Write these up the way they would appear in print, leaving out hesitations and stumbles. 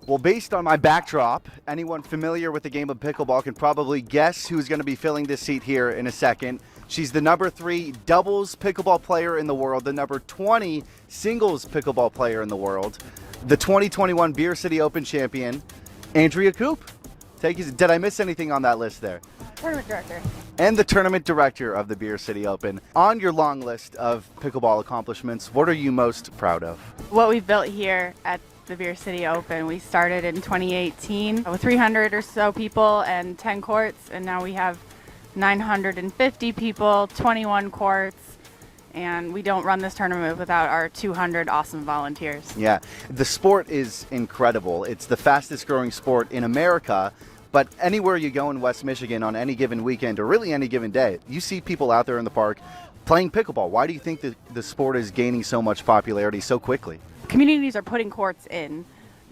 Well, based on my backdrop, anyone familiar with the game of pickleball can probably guess who's going to be filling this seat here in a second. She's the number 3 doubles pickleball player in the world, the number 20 singles pickleball player in the world, the 2021 Beer City Open champion, Andrea Koop. Did I miss anything on that list there? Tournament director. And the tournament director of the Beer City Open. On your long list of pickleball accomplishments, what are you most proud of? What we've built here at the Beer City Open. We started in 2018 with 300 or so people and 10 courts, and now we have 950 people, 21 courts, and we don't run this tournament without our 200 awesome volunteers. Yeah, the sport is incredible. It's the fastest growing sport in America, but anywhere you go in West Michigan on any given weekend or really any given day, you see people out there in the park playing pickleball. Why do you think that the sport is gaining so much popularity so quickly? Communities are putting courts in,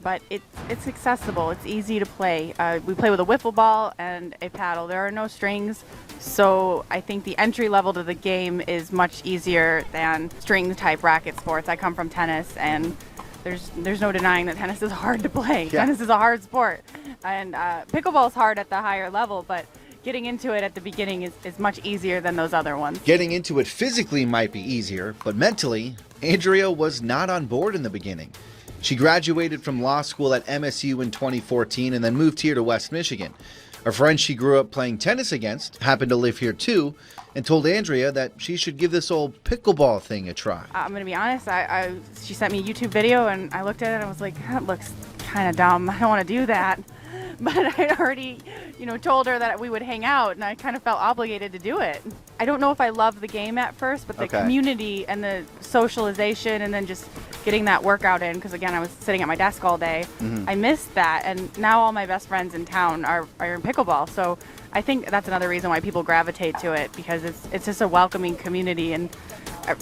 but it's accessible. It's easy to play. We play with a wiffle ball and a paddle. There are no strings, so I think the entry level to the game is much easier than string type racket sports. I come from tennis, and there's no denying that tennis is hard to play. Yeah. Tennis is a hard sport, and pickleball is hard at the higher level, but getting into it at the beginning is much easier than those other ones. Getting into it physically might be easier, but mentally, Andrea was not on board in the beginning. She graduated from law school at MSU in 2014 and then moved here to West Michigan. A friend she grew up playing tennis against happened to live here too and told Andrea that she should give this old pickleball thing a try. I'm going to be honest, she sent me a YouTube video and I looked at it and I was like, that looks kind of dumb. I don't want to do that. But I'd already, told her that we would hang out, and I kind of felt obligated to do it. I don't know if I loved the game at first, but the community and the socialization and then just getting that workout in, because again, I was sitting at my desk all day. I missed that, and now all my best friends in town are in pickleball. So I think that's another reason why people gravitate to it, because it's just a welcoming community, and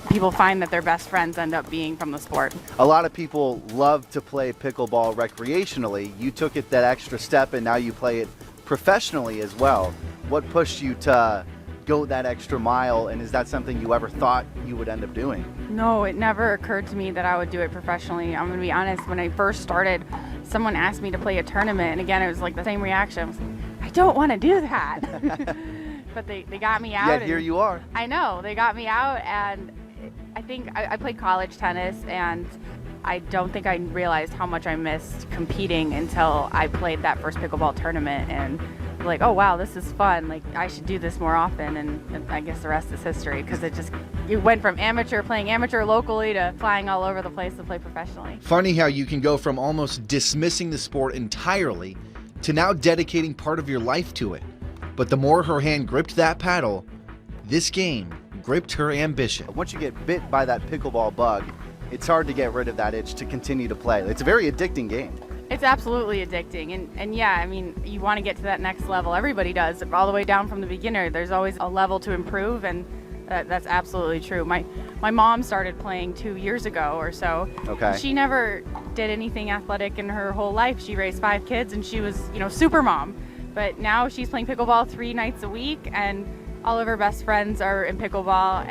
people find that their best friends end up being from the sport. A lot of people love to play pickleball recreationally. You took it that extra step and now you play it professionally as well. What pushed you to go that extra mile, and is that something you ever thought you would end up doing? No, it never occurred to me that I would do it professionally. I'm going to be honest, when I first started, someone asked me to play a tournament, and again, it was like the same reaction. I was like, I don't want to do that. But they got me out. Yeah, here you are. I know, they got me out, and I think I played college tennis, and I don't think I realized how much I missed competing until I played that first pickleball tournament, and like, oh wow, this is fun. Like, I should do this more often, and I guess the rest is history, because it went from playing amateur locally to flying all over the place to play professionally. Funny how you can go from almost dismissing the sport entirely to now dedicating part of your life to it. But the more her hand gripped that paddle, this game gripped her ambition. Once you get bit by that pickleball bug, it's hard to get rid of that itch to continue to play. It's a very addicting game. It's absolutely addicting, and yeah, I mean, you want to get to that next level. Everybody does, all the way down from the beginner. There's always a level to improve, and that's absolutely true. My mom started playing 2 years ago or so. Okay. She never did anything athletic in her whole life. She raised 5 kids, and she was, super mom. But now she's playing pickleball 3 nights a week, and all of her best friends are in pickleball.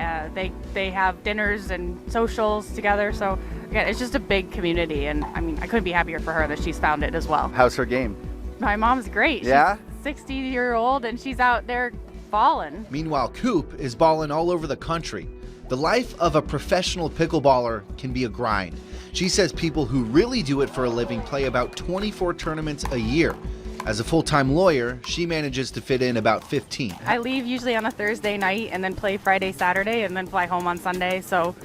They have dinners and socials together. So again, it's just a big community, and I mean, I couldn't be happier for her that she's found it as well. How's her game? My mom's great. Yeah? She's 60-year-old, and she's out there balling. Meanwhile, Koop is balling all over the country. The life of a professional pickleballer can be a grind. She says people who really do it for a living play about 24 tournaments a year. As a full-time lawyer, she manages to fit in about 15. I leave usually on a Thursday night and then play Friday, Saturday, and then fly home on Sunday. So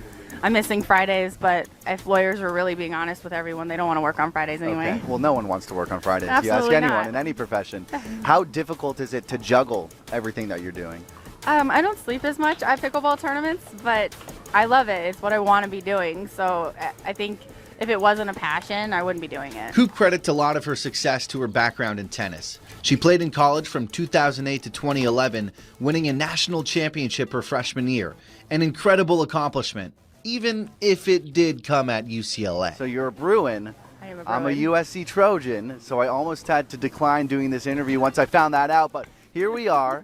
I'm missing Fridays, but if lawyers are really being honest with everyone, they don't want to work on Fridays anyway. Okay. Well, no one wants to work on Fridays. Absolutely you ask anyone not. in any profession. How difficult is it to juggle everything that you're doing? I don't sleep as much at pickleball tournaments, but I love it. It's what I want to be doing. So I think if it wasn't a passion, I wouldn't be doing it. Koop credits a lot of her success to her background in tennis. She played in college from 2008 to 2011, winning a national championship her freshman year. An incredible accomplishment, even if it did come at UCLA. So you're a Bruin. I am a I'm a Bruin. USC Trojan, so I almost had to decline doing this interview once I found that out, but here we are.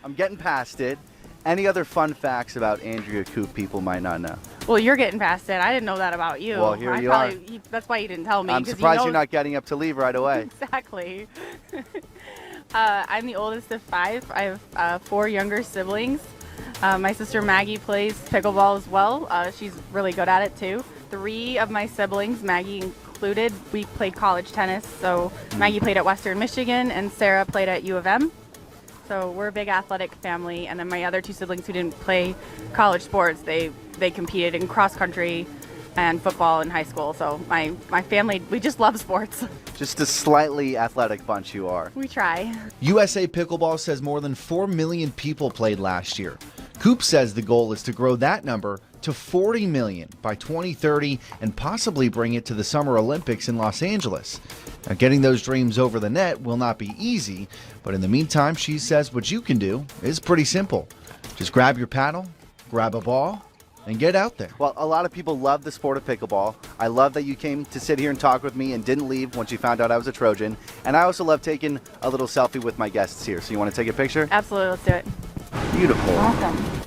I'm getting past it. Any other fun facts about Andrea Koop people might not know? Well, you're getting past it. I didn't know that about you. Well, here you are. That's why you didn't tell me. I'm 'cause surprised you know you're not getting up to leave right away. Exactly. I'm the oldest of 5. I have 4 younger siblings. My sister Maggie plays pickleball as well. She's really good at it too. 3 of my siblings, Maggie included, we played college tennis. So Maggie played at Western Michigan and Sarah played at U of M. So we're a big athletic family. And then my other 2 siblings who didn't play college sports, they competed in cross country and football in high school. So my family, we just love sports. Just a slightly athletic bunch you are. We try. USA Pickleball says more than 4 million people played last year. Koop says the goal is to grow that number to 40 million by 2030 and possibly bring it to the Summer Olympics in Los Angeles. Now, getting those dreams over the net will not be easy, but in the meantime, she says what you can do is pretty simple. Just grab your paddle, grab a ball, and get out there. Well, a lot of people love the sport of pickleball. I love that you came to sit here and talk with me and didn't leave once you found out I was a Trojan. And I also love taking a little selfie with my guests here. So you want to take a picture? Absolutely, let's do it. Beautiful. Awesome.